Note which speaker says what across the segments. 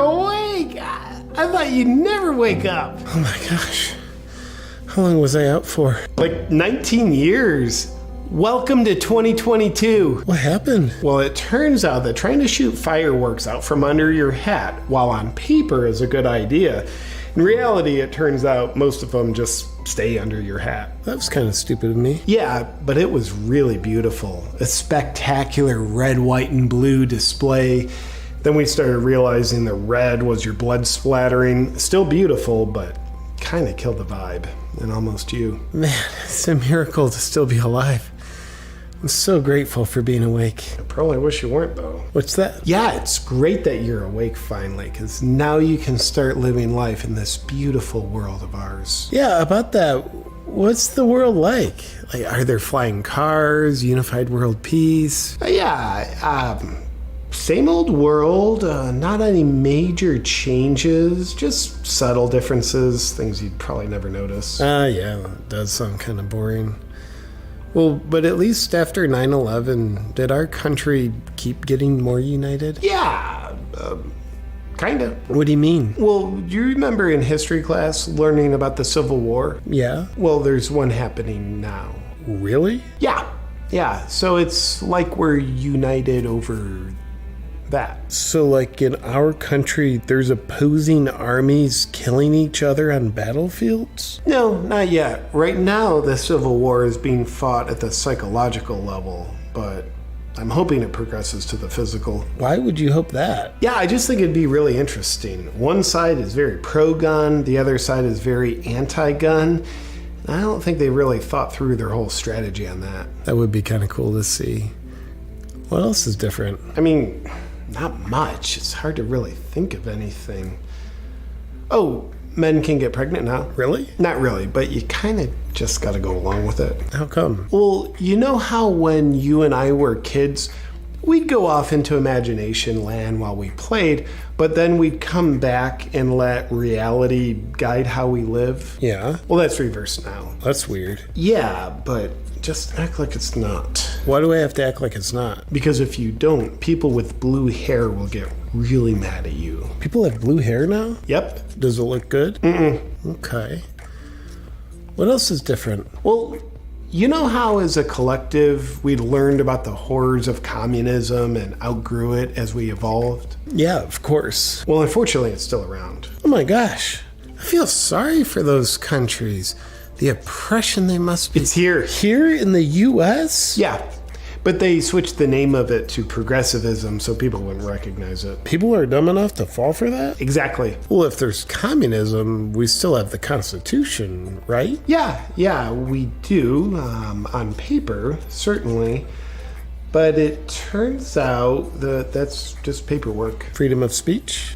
Speaker 1: awake. I thought you'd never wake up.
Speaker 2: Oh my gosh. How long was I out for?
Speaker 1: Like 19 years. Welcome to 2022.
Speaker 2: What happened?
Speaker 1: Well, it turns out that trying to shoot fireworks out from under your hat while on paper is a good idea. In reality, it turns out most of them just stay under your hat.
Speaker 2: That was kind of stupid of me.
Speaker 1: Yeah, but it was really beautiful. A spectacular red, white, and blue display. Then we started realizing the red was your blood splattering. Still beautiful, but kind of killed the vibe. And almost you.
Speaker 2: Man, it's a miracle to still be alive. I'm so grateful for being awake.
Speaker 1: I probably wish you weren't, though.
Speaker 2: What's that?
Speaker 1: Yeah, it's great that you're awake finally, because now you can start living life in this beautiful world of ours.
Speaker 2: Yeah, about that. What's the world like? Like, are there flying cars, unified world peace?
Speaker 1: Same old world, not any major changes, just subtle differences, things you'd probably never notice.
Speaker 2: Yeah, it does sound kind of boring. Well, but at least after 9/11, did our country keep getting more united?
Speaker 1: Yeah, kind of.
Speaker 2: What do you mean?
Speaker 1: Well, do you remember in history class learning about the Civil War?
Speaker 2: Yeah.
Speaker 1: Well, there's one happening now.
Speaker 2: Really?
Speaker 1: Yeah, so it's like we're united over that.
Speaker 2: So, like in our country, there's opposing armies killing each other on battlefields?
Speaker 1: No, not yet. Right now, the Civil War is being fought at the psychological level, but I'm hoping it progresses to the physical.
Speaker 2: Why would you hope that?
Speaker 1: Yeah, I just think it'd be really interesting. One side is very pro-gun, the other side is very anti-gun. I don't think they really thought through their whole strategy on that.
Speaker 2: That would be kind of cool to see. What else is different?
Speaker 1: I mean, not much. It's hard to really think of anything. Oh, men can get pregnant now.
Speaker 2: Really?
Speaker 1: Not really, but you kind of just got to go along with it.
Speaker 2: How come?
Speaker 1: Well, you know how when you and I were kids, we'd go off into imagination land while we played, but then we'd come back and let reality guide how we live?
Speaker 2: Yeah.
Speaker 1: Well, that's reversed now.
Speaker 2: That's weird.
Speaker 1: Yeah, but just act like it's not.
Speaker 2: Why do I have to act like it's not?
Speaker 1: Because if you don't, people with blue hair will get really mad at you.
Speaker 2: People have blue hair now?
Speaker 1: Yep.
Speaker 2: Does it look good?
Speaker 1: Mm-mm.
Speaker 2: Okay. What else is different?
Speaker 1: Well, you know how as a collective we learned about the horrors of communism and outgrew it as we evolved?
Speaker 2: Yeah, of course.
Speaker 1: Well, unfortunately, it's still around.
Speaker 2: Oh my gosh. I feel sorry for those countries. The oppression they must be...
Speaker 1: It's here.
Speaker 2: Here in the U.S.?
Speaker 1: Yeah, but they switched the name of it to progressivism so people wouldn't recognize it.
Speaker 2: People are dumb enough to fall for that?
Speaker 1: Exactly.
Speaker 2: Well, if there's communism, we still have the Constitution, right?
Speaker 1: Yeah, we do, on paper, certainly. But it turns out that that's just paperwork.
Speaker 2: Freedom of speech?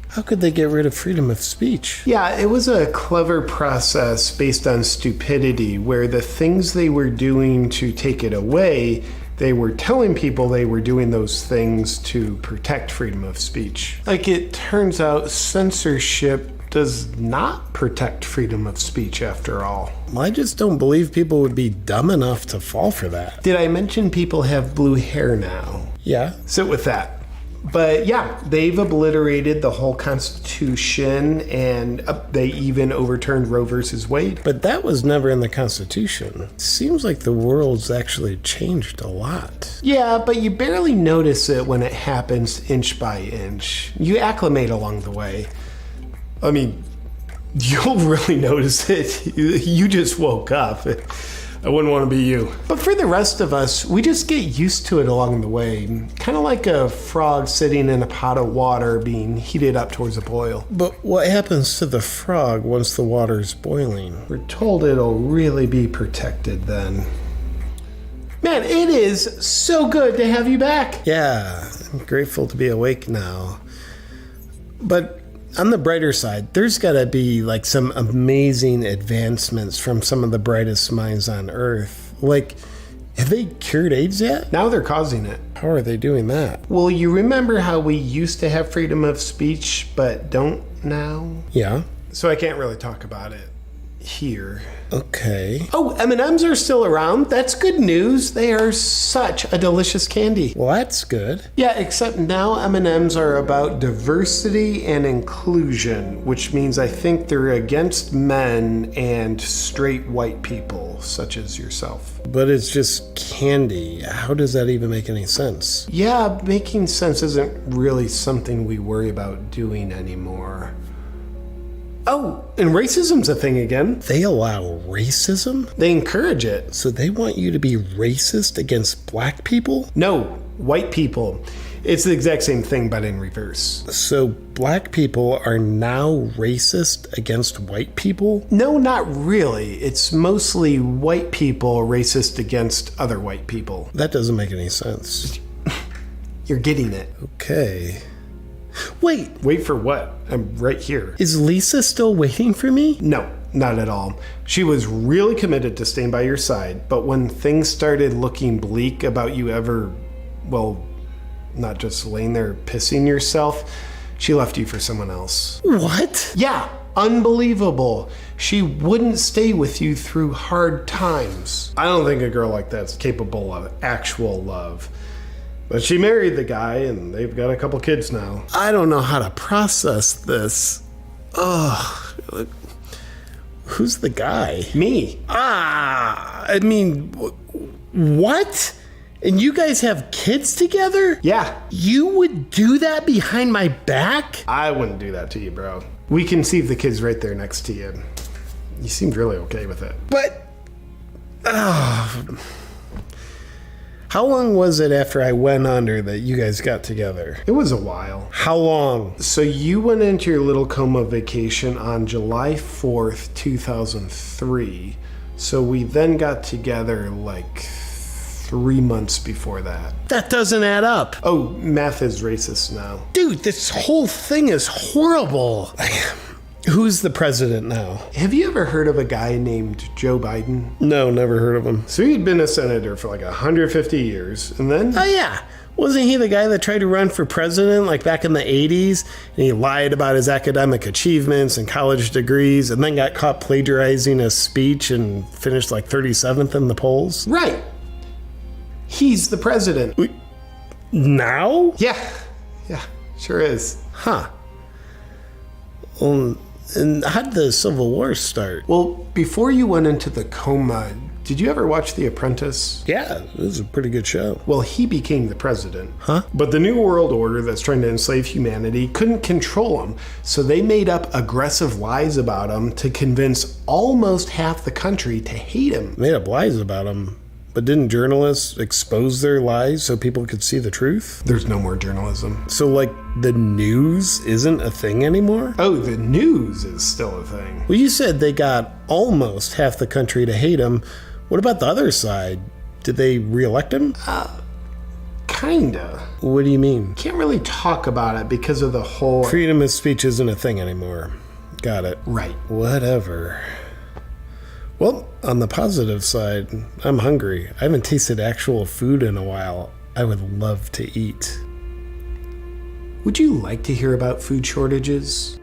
Speaker 2: How could they get rid of freedom of speech?
Speaker 1: Yeah, it was a clever process based on stupidity, where the things they were doing to take it away, they were telling people they were doing those things to protect freedom of speech. Like, it turns out censorship does not protect freedom of speech after all.
Speaker 2: Well, I just don't believe people would be dumb enough to fall for that.
Speaker 1: Did I mention people have blue hair now?
Speaker 2: Yeah.
Speaker 1: Sit with that. But yeah, they've obliterated the whole Constitution, and they even overturned Roe versus Wade.
Speaker 2: But that was never in the Constitution. Seems like the world's actually changed a lot.
Speaker 1: Yeah, but you barely notice it when it happens inch by inch. You acclimate along the way. I mean, you'll really notice it. You just woke up. I wouldn't want to be you. But for the rest of us, we just get used to it along the way. Kind of like a frog sitting in a pot of water being heated up towards a boil.
Speaker 2: But what happens to the frog once the water's boiling?
Speaker 1: We're told it'll really be protected then. Man, it is so good to have you back.
Speaker 2: Yeah, I'm grateful to be awake now. But on the brighter side, there's got to be like some amazing advancements from some of the brightest minds on Earth. Like, have they cured AIDS yet?
Speaker 1: Now they're causing it.
Speaker 2: How are they doing that?
Speaker 1: Well, you remember how we used to have freedom of speech, but don't now?
Speaker 2: Yeah.
Speaker 1: So I can't really talk about it. here.
Speaker 2: Okay.
Speaker 1: Oh, M&Ms are still around. That's good news. They are such a delicious candy.
Speaker 2: Well, that's good.
Speaker 1: Yeah, except now M&Ms are about diversity and inclusion, which means I think they're against men and straight white people, such as yourself.
Speaker 2: But it's just candy. How does that even make any sense?
Speaker 1: Yeah, making sense isn't really something we worry about doing anymore. Oh, and racism's a thing again.
Speaker 2: They allow racism?
Speaker 1: They encourage it.
Speaker 2: So they want you to be racist against black people?
Speaker 1: No, white people. It's the exact same thing, but in reverse.
Speaker 2: So black people are now racist against white people?
Speaker 1: No, not really. It's mostly white people racist against other white people.
Speaker 2: That doesn't make any sense.
Speaker 1: You're getting it.
Speaker 2: Okay. Wait,
Speaker 1: Wait for what? I'm right here.
Speaker 2: is Lisa still waiting for me?
Speaker 1: No, not at all. She was really committed to staying by your side, but when things started looking bleak about you ever, well, not just laying there pissing yourself, she left you for someone else.
Speaker 2: What?
Speaker 1: Yeah, unbelievable. She wouldn't stay with you through hard times. I don't think a girl like that's capable of actual love. But she married the guy, and they've got a couple kids now.
Speaker 2: I don't know how to process this. Ugh. Who's the guy?
Speaker 1: Me.
Speaker 2: I mean, what? And you guys have kids together?
Speaker 1: Yeah,
Speaker 2: You would do that behind my back?
Speaker 1: I wouldn't do that to you, bro. We conceived the kids right there next to you. You seemed really okay with it.
Speaker 2: But, how long was it after I went under that you guys got together?
Speaker 1: It was a while.
Speaker 2: How long?
Speaker 1: So you went into your little Coma vacation on July 4th, 2003. So we then got together like 3 months before that.
Speaker 2: That doesn't add up.
Speaker 1: Oh, math is racist now.
Speaker 2: Dude, this whole thing is horrible. Who's the president now?
Speaker 1: Have you ever heard of a guy named Joe Biden?
Speaker 2: No, never heard of him.
Speaker 1: So he'd been a senator for like 150 years, and then...
Speaker 2: Oh, yeah. Wasn't he the guy that tried to run for president like back in the 80s? And he lied about his academic achievements and college degrees and then got caught plagiarizing a speech and finished like 37th in the polls?
Speaker 1: Right. He's the president.
Speaker 2: Now?
Speaker 1: Yeah, sure is.
Speaker 2: Huh. And how did the Civil War start?
Speaker 1: Well, before you went into the Coma, did you ever watch The Apprentice?
Speaker 2: Yeah, it was a pretty good show.
Speaker 1: Well, he became the president.
Speaker 2: Huh?
Speaker 1: But the New World Order that's trying to enslave humanity couldn't control him, so they made up aggressive lies about him to convince almost half the country to hate him.
Speaker 2: Made up lies about him. But didn't journalists expose their lies so people could see the truth?
Speaker 1: There's no more journalism.
Speaker 2: So, like, the news isn't a thing anymore?
Speaker 1: Oh, the news is still a thing.
Speaker 2: Well, you said they got almost half the country to hate him. What about the other side? Did they reelect him?
Speaker 1: Kinda.
Speaker 2: What do you mean?
Speaker 1: Can't really talk about it because of the whole...
Speaker 2: Freedom of speech isn't a thing anymore. Got it.
Speaker 1: Right.
Speaker 2: Whatever. Well, on the positive side, I'm hungry. I haven't tasted actual food in a while. I would love to eat.
Speaker 1: Would you like to hear about food shortages?